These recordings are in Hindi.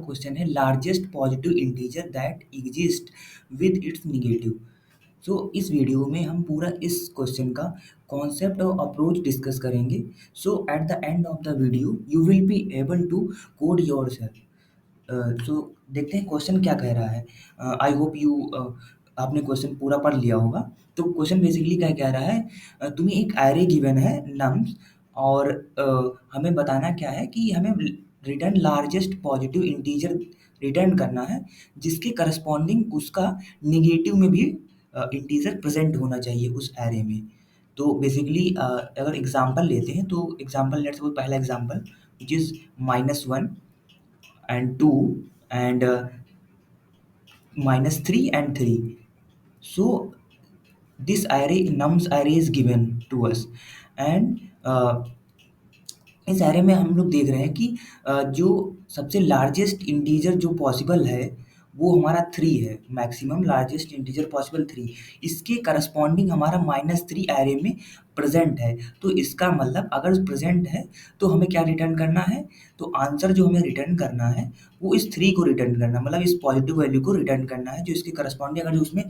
क्वेश्चन है largest positive integer that exist with its negative. So इस वीडियो में हम पूरा इस क्वेश्चन का कॉन्सेप्ट और अप्रोच डिस्कस करेंगे। So at the end of the video you will be able to code yourself. So देखते हैं क्वेश्चन क्या कह रहा है। आई होप यू आपने क्वेश्चन पूरा पढ़ लिया होगा। तो क्वेश्चन बेसिकली क्या कह रहा है, तुम्हें एक एरे गिवन है नम्स और हमें बताना क्या है कि हमें return largest positive integer return करना है जिसके करस्पॉन्डिंग उसका नेगेटिव में भी इंटीजर प्रेजेंट होना चाहिए उस एरे में। तो बेसिकली अगर एग्जांपल लेते हैं तो एग्जांपल लेट्स सपोज पहला example which is -1 and 2 and -3 and 3. So this array nums array is given to us and इस एरे में हम लोग देख रहे हैं कि जो सबसे लार्जेस्ट इंटीजर जो पॉसिबल है वो हमारा 3 है। मैक्सिमम लार्जेस्ट इंटीजर पॉसिबल 3, इसके करस्पॉन्डिंग हमारा -3 एरे में प्रेजेंट है। तो इसका मतलब अगर प्रेजेंट है तो हमें क्या रिटर्न करना है, तो आंसर जो हमें रिटर्न करना है वो इस 3 को रिटर्न करना, मतलब इस पॉजिटिव वैल्यू को रिटर्न करना है जो इसके करस्पॉन्डिंग अगर जो उसमें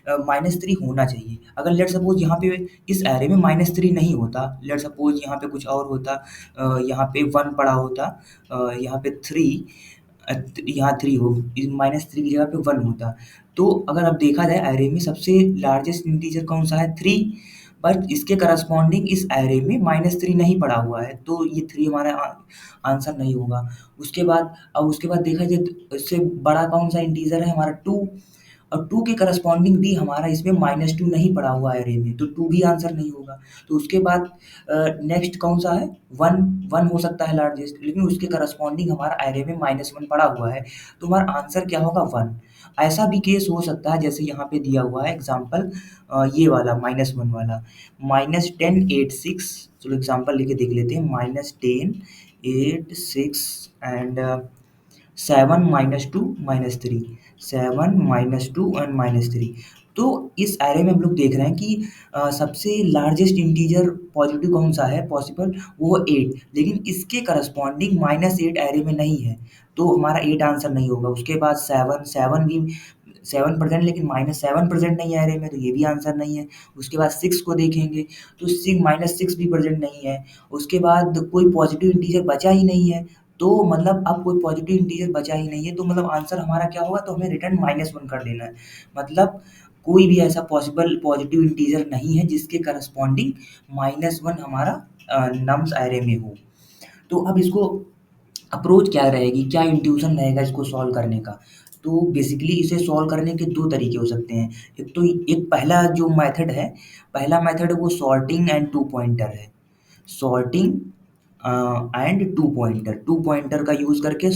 -3 होना चाहिए। अगर लेट सपोज यहाँ पे इस एरे में -3 नहीं होता, लेट सपोज यहाँ पे कुछ और होता, यहाँ पे 1 पड़ा होता, यहाँ पे 3, यहाँ 3 हो, -3 की जगह पे 1 होता। तो अगर अब देखा जाए एरे में सबसे लार्जेस्ट इंटीजर कौन सा है, 3, बट इसके करस्पॉन्डिंग इस एरे में -3 नहीं पड़ा हुआ है तो ये 3 हमारा आंसर नहीं होगा। उसके बाद देखा जाए तो इससे बड़ा कौन सा इंटीजर है हमारा 2, और 2 के करस्पॉन्डिंग भी हमारा इसमें -2 नहीं पड़ा हुआ है एरे में, तो 2 भी आंसर नहीं होगा। तो उसके बाद नेक्स्ट कौन सा है, 1, 1 हो सकता है लार्जेस्ट, लेकिन उसके करस्पॉन्डिंग हमारा एरे में -1 पड़ा हुआ है, तो हमारा आंसर क्या होगा, 1। ऐसा भी केस हो सकता है जैसे यहाँ पे दिया हुआ है एग्जाम्पल, ये वाला -1 वाला, -10 8 6। चलो एग्जाम्पल लेके देख लेते हैं, -10 8 6 एंड 7 -2 -3, 7 -2 एंड -3। तो इस एरे में हम लोग देख रहे हैं कि सबसे लार्जेस्ट इंटीजर पॉजिटिव कौन सा है पॉसिबल, वो 8, लेकिन इसके करस्पॉन्डिंग -8 एरे में नहीं है, तो हमारा 8 आंसर नहीं होगा। उसके बाद 7 भी 7 प्रेजेंट, लेकिन -7 प्रेजेंट नहीं है एरे में, तो ये भी आंसर नहीं है। उसके बाद 6 को देखेंगे तो -6 भी प्रेजेंट नहीं है। उसके बाद कोई पॉजिटिव इंटीजर बचा ही नहीं है, तो मतलब अब कोई पॉजिटिव इंटीजर बचा ही नहीं है, तो मतलब आंसर हमारा क्या होगा, तो हमें रिटर्न -1 कर देना है। मतलब कोई भी ऐसा पॉसिबल पॉजिटिव इंटीजर नहीं है जिसके करस्पॉन्डिंग -1 हमारा नम्स एरे में हो। तो अब इसको अप्रोच क्या रहेगी, क्या इंट्यूशन रहेगा इसको सॉल्व करने का। तो बेसिकली इसे सॉल्व करने के 2 तरीके हो सकते हैं। एक पहला जो मेथड है, पहला मेथड वो सॉर्टिंग एंड 2 पॉइंटर है। सॉर्टिंग एंड 2 पॉइंटर, 2 पॉइंटर का यूज़ करके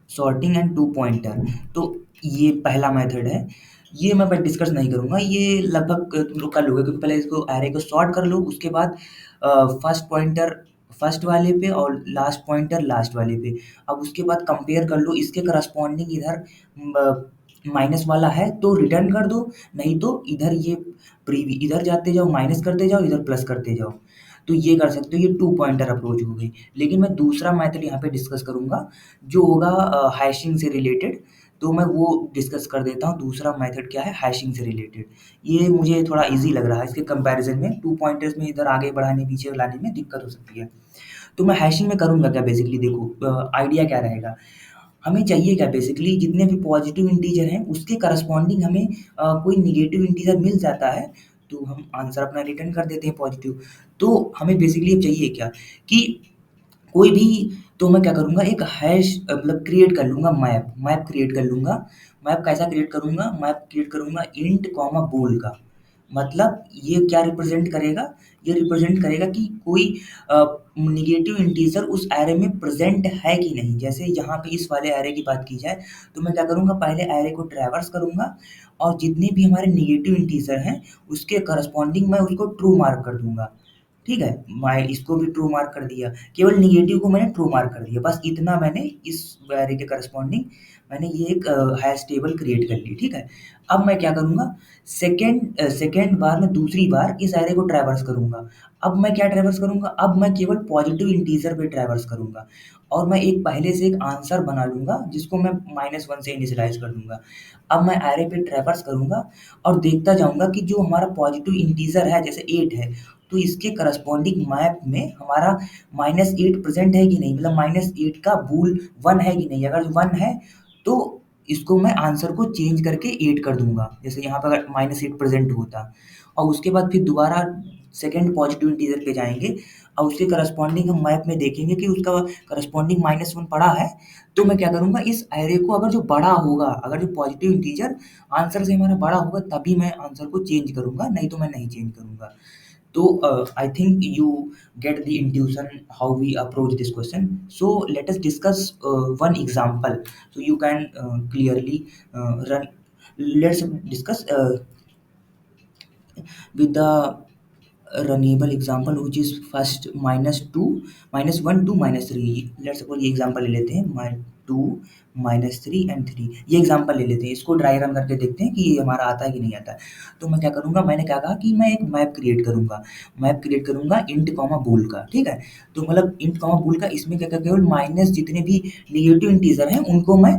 सॉर्टिंग एंड 2 पॉइंटर, तो ये पहला मेथड है। ये मैं डिस्कस नहीं करूँगा, ये लगभग तुम लोग कर लोगे, क्योंकि पहले इसको एरे को सॉर्ट कर लो, उसके बाद फर्स्ट पॉइंटर फर्स्ट वाले पे और लास्ट पॉइंटर लास्ट वाले पे। अब उसके बाद कंपेयर कर लो, इसके करस्पॉन्डिंग इधर माइनस वाला है तो रिटर्न कर दो, नहीं तो इधर ये इधर जाते जाओ, माइनस करते जाओ, इधर प्लस करते जाओ। तो ये कर सकते हो, ये 2 पॉइंटर अप्रोच हो गई। लेकिन मैं दूसरा मेथड यहाँ पे डिस्कस करूँगा जो होगा हैशिंग से रिलेटेड, तो मैं वो डिस्कस कर देता हूँ। दूसरा मेथड क्या है, हैशिंग से रिलेटेड। ये मुझे थोड़ा ईज़ी लग रहा है इसके कंपैरिज़न में, 2 पॉइंटर्स में इधर आगे बढ़ाने पीछे लाने में दिक्कत हो सकती है। तो मैं हैशिंग में करूँगा क्या, बेसिकली देखो आइडिया क्या रहेगा। हमें चाहिए क्या, बेसिकली जितने भी पॉजिटिव इंटीजर हैं उसके करस्पॉन्डिंग हमें कोई नेगेटिव इंटीजर मिल जाता है तो हम आंसर अपना रिटर्न कर देते हैं पॉजिटिव। तो हमें बेसिकली अब चाहिए क्या कि कोई भी, तो मैं क्या करूँगा, एक हैश मतलब क्रिएट कर लूँगा, मैप क्रिएट कर लूँगा। मैप कैसा क्रिएट करूँगा, मैप क्रिएट करूँगा इंट कॉमा बोल का। मतलब ये क्या रिप्रेजेंट करेगा, ये रिप्रेजेंट करेगा कि कोई नेगेटिव इंटीजर उस एरे में प्रेजेंट है कि नहीं। जैसे यहाँ पे इस वाले एरे की बात की जाए तो मैं क्या करूँगा, पहले एरे को ट्रैवर्स करूँगा और जितने भी हमारे नेगेटिव इंटीजर हैं उसके करस्पॉन्डिंग मैं उसको ट्रू मार्क कर दूँगा। ठीक है? मैं इसको भी ट्रू मार्क कर दिया, केवल नेगेटिव को मैंने ट्रू मार्क कर दिया, बस इतना मैंने इस एरे के करस्पॉन्डिंग मैंने ये एक हैश टेबल क्रिएट कर ली, ठीक है? अब मैं क्या करूँगा, सेकंड बार मैं दूसरी बार इस एरे को ट्रैवर्स करूँगा। अब मैं क्या ट्रैवर्स करूँगा, अब मैं केवल पॉजिटिव इंटीजर पे ट्रैवर्स करूँगा और मैं एक पहले से एक आंसर बना लूँगा जिसको मैं -1 से इनिशियलाइज़ कर दूँगा। अब मैं एरे पे ट्रैवर्स करूँगा और देखता जाऊँगा कि जो हमारा पॉजिटिव इंटीजर है जैसे 8 है, तो इसके करस्पॉन्डिंग मैप में हमारा -8 प्रेज़ेंट है कि नहीं, मतलब -8 का बूल 1 है कि नहीं, अगर 1 है तो इसको मैं आंसर को चेंज करके 8 कर दूँगा। जैसे यहाँ पे अगर -8 प्रेज़ेंट होता और उसके बाद फिर दोबारा सेकंड पॉजिटिव इंटीजर पे जाएँगे और उसके करस्पॉन्डिंग हम मैप में देखेंगे कि उसका करस्पॉन्डिंग -1 पड़ा है, तो मैं क्या करूँगा, इस एरे को अगर जो बड़ा होगा, अगर जो पॉजिटिव इंटीजर आंसर से हमारा बड़ा होगा तभी मैं आंसर को चेंज करूँगा, नहीं तो मैं नहीं चेंज करूँगा। So I think you get the intuition how we approach this question. So let us discuss one example. So you can clearly run. Let's discuss with the runnable example which is first -2 -1 to -3. Let's suppose ये एग्जांपल ले लेते हैं 2 -3 एंड 3, ये एग्जांपल ले लेते हैं, इसको ड्राई रन करके देखते हैं कि ये हमारा आता है कि नहीं आता है। तो मैं क्या करूँगा, मैंने क्या कहा कि मैं एक मैप क्रिएट करूँगा इंट कॉमा बूल का, ठीक है? तो मतलब इंट कॉमा बूल का इसमें क्या क्या केवल माइनस जितने भी नेगेटिव इंटीजर हैं उनको मैं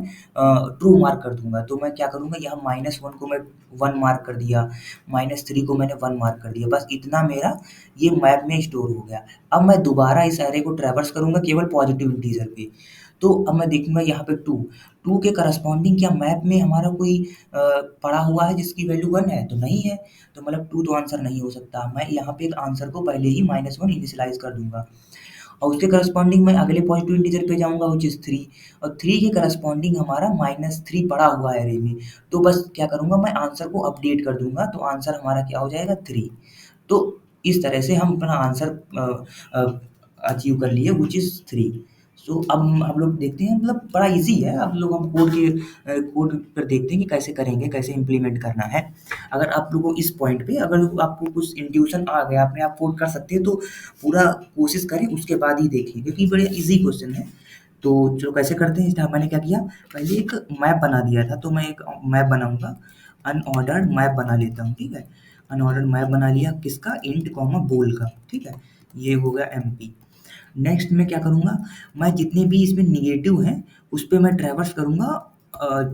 ट्रू मार्क कर दूँगा। तो मैं क्या करूँगा, यहाँ -1 को मैं 1 मार्क कर दिया, -3 को मैंने 1 मार्क कर दिया, बस इतना मेरा ये मैप में स्टोर हो गया। अब मैं दोबारा इस एरे को ट्रैवर्स करूँगा केवल पॉजिटिव इंटीजर पे। तो अब मैं देखूँगा यहाँ पे 2 के करस्पॉन्डिंग क्या मैप में हमारा कोई पड़ा हुआ है जिसकी वैल्यू 1 है? तो नहीं है, तो मतलब 2 तो आंसर नहीं हो सकता। मैं यहाँ पे एक आंसर को पहले ही -1 इनिशियलाइज़ कर दूँगा और उसके करस्पॉन्डिंग मैं अगले पॉजिटिव इंटीजर पे जाऊँगा व्हिच इज़ 3 और 3 के करस्पॉन्डिंग हमारा -3 पड़ा हुआ है एरे में। तो बस क्या करूँगा, मैं आंसर को अपडेट कर दूँगा, तो आंसर हमारा क्या हो जाएगा 3। तो इस तरह से हम अपना आंसर अचीव कर लिए व्हिच इज़ 3। सो अब हम लोग देखते हैं, मतलब बड़ा ईज़ी है। अब लोग हम कोड पर देखते हैं कि कैसे करेंगे, कैसे इम्प्लीमेंट करना है। अगर आप लोगों को इस पॉइंट पे अगर आपको कुछ इंट्यूशन आ गया, अपने आप कोड कर सकते हैं, तो पूरा कोशिश करें, उसके बाद ही देखें क्योंकि बड़े ईज़ी क्वेश्चन है। तो चलो कैसे करते हैं, इस मैंने क्या किया, पहले एक मैप बना दिया था, तो मैं एक मैप बनाऊँगा, अनऑर्डर्ड मैप बना लेता हूँ, ठीक है? अनऑर्डर्ड मैप बना लिया किसका, इंट कॉमा बोल का, ठीक है? ये हो गया एमपी। नेक्स्ट मैं क्या करूँगा, मैं जितने भी इसमें नेगेटिव हैं उस पे मैं ट्रैवर्स करूँगा।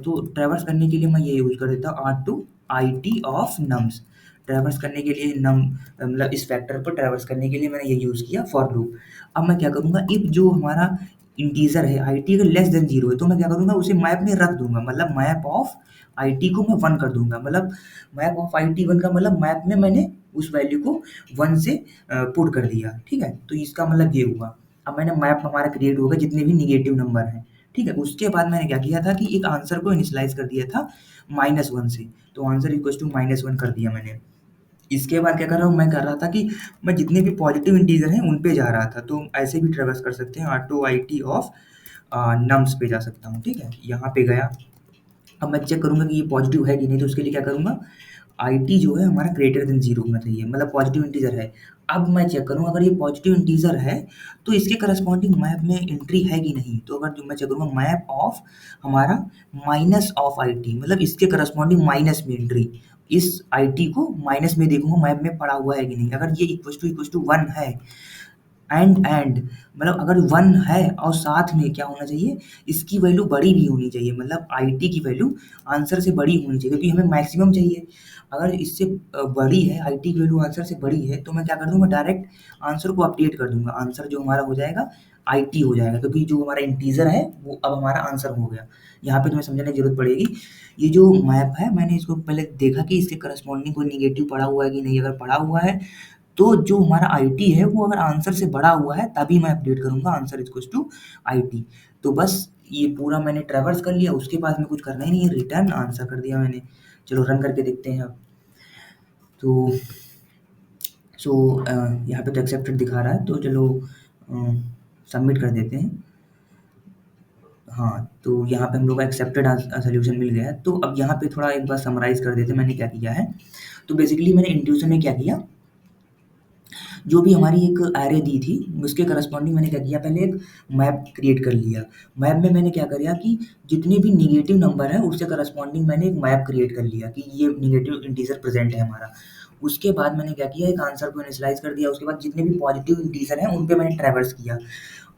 तो ट्रैवर्स करने के लिए मैं ये यूज़ कर देता हूँ R2 IT of nums. Traverse करने के लिए मतलब इस फैक्टर पर ट्रैवर्स करने के लिए मैंने ये यूज़ किया फॉर लूप। अब मैं क्या करूँगा, इफ जो हमारा इंटीजर है IT अगर लेस देन 0 है तो मैं क्या करूँगा, उसे मैप में रख दूँगा, मतलब मैप ऑफ IT को मैं 1 कर दूँगा। मतलब मैप ऑफ IT 1 का मतलब मैप में मैंने उस वैल्यू को 1 से पुट कर दिया, ठीक है? तो इसका मतलब ये हुआ। अब मैंने मैप हमारा क्रिएट हो गया जितने भी नेगेटिव नंबर हैं, ठीक है? उसके बाद मैंने क्या किया था कि एक आंसर को इनिशियलाइज़ कर दिया था -1 से, तो आंसर इक्वल्स टू -1 कर दिया मैंने। इसके बाद क्या कर रहा हूँ, मैं कर रहा था कि मैं जितने भी पॉजिटिव इंटीजर हैं उन पे जा रहा था, तो ऐसे भी ट्रैवर्स कर सकते हैं, R2 IT ऑफ नम्स पे जा सकता हूँ, ठीक है? यहाँ पे गया, अब मैं चेक करूँगा कि ये पॉजिटिव है कि नहीं, तो उसके लिए क्या करूँगा, IT जो है हमारा ग्रेटर देन 0 होना चाहिए, मतलब पॉजिटिव इंटीजर है। अब मैं चेक करूँगा अगर ये पॉजिटिव इंटीजर है, तो इसके करस्पॉन्डिंग मैप में एंट्री है कि नहीं? तो अगर जो मैं चेक करूँगा मैप ऑफ हमारा माइनस ऑफ IT, मतलब इसके करस्पॉन्डिंग माइनस में एंट्री, इस IT को माइनस में देखूँगा मैप में पड़ा हुआ है कि नहीं? अगर ये इक्वल्स टू 1 है, एंड मतलब अगर 1 है और साथ में क्या होना चाहिए, इसकी वैल्यू बड़ी भी होनी चाहिए, मतलब IT की वैल्यू आंसर से बड़ी होनी चाहिए क्योंकि हमें मैक्सिमम चाहिए। अगर इससे बड़ी है, IT की वैल्यू आंसर से बड़ी है, तो मैं क्या कर दूँगा, डायरेक्ट आंसर को अपडेट कर दूँगा। आंसर जो हमारा हो जाएगा IT हो जाएगा क्योंकि जो हमारा इंटीजर है वो अब हमारा आंसर हो गया। यहाँ पे तुम्हें समझने की ज़रूरत पड़ेगी, ये जो मैप है मैंने इसको पहले देखा कि इसके करस्पॉन्डिंग कोई नेगेटिव पड़ा हुआ है कि नहीं, अगर पड़ा हुआ है तो जो हमारा IT है वो अगर आंसर से बड़ा हुआ है तभी मैं अपडेट करूँगा आंसर इक्वल्स टू IT। तो बस ये पूरा मैंने ट्रैवर्स कर लिया, उसके बाद में कुछ करना ही नहीं है, रिटर्न आंसर कर दिया मैंने। चलो रन करके देखते हैं अब। तो सो यहाँ पे तो एक्सेप्टेड दिखा रहा है, तो चलो सबमिट कर देते हैं। हाँ, तो यहाँ पे हम लोग का एक्सेप्टेड सॉल्यूशन मिल गया है। तो अब यहाँ पे थोड़ा एक बार समराइज़ कर देते हैं मैंने क्या किया है। तो बेसिकली मैंने इंट्यूशन में क्या किया, जो भी हमारी एक एरे दी थी, उसके करस्पॉन्डिंग मैंने क्या किया, पहले एक मैप क्रिएट कर लिया। मैप में मैंने क्या किया कि जितने भी नेगेटिव नंबर हैं, उससे करस्पॉन्डिंग मैंने एक मैप क्रिएट कर लिया कि ये नेगेटिव इंटीजर प्रेज़ेंट है हमारा। उसके बाद मैंने क्या किया, एक आंसर को इनिशियलाइज़ कर दिया, उसके बाद जितने भी पॉज़िटिव इंटीजर हैं, उन पे मैंने ट्रैवर्स किया।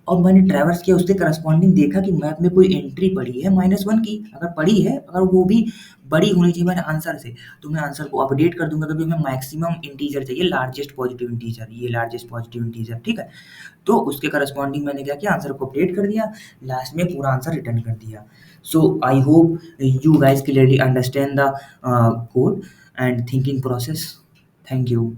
और मैंने ट्रैवर्स किया, उसके करस्पॉन्डिंग देखा कि मैप में कोई एंट्री पड़ी है -1 की, अगर पड़ी है, अगर वो भी बड़ी होनी चाहिए मेरे आंसर से, तो मैं आंसर को अपडेट कर दूँगा, क्योंकि हमें मैक्सिमम इंटीजर चाहिए, लार्जेस्ट पॉज़िटिव इंटीजर, ये लार्जेस्ट पॉज़िटिव इंटीजर, ठीक है? तो उसके करस्पॉन्डिंग मैंने क्या किया, आंसर को अपडेट कर दिया, लास्ट में पूरा आंसर रिटर्न कर दिया। So I hope you guys clearly understand the code and thinking process. Thank you.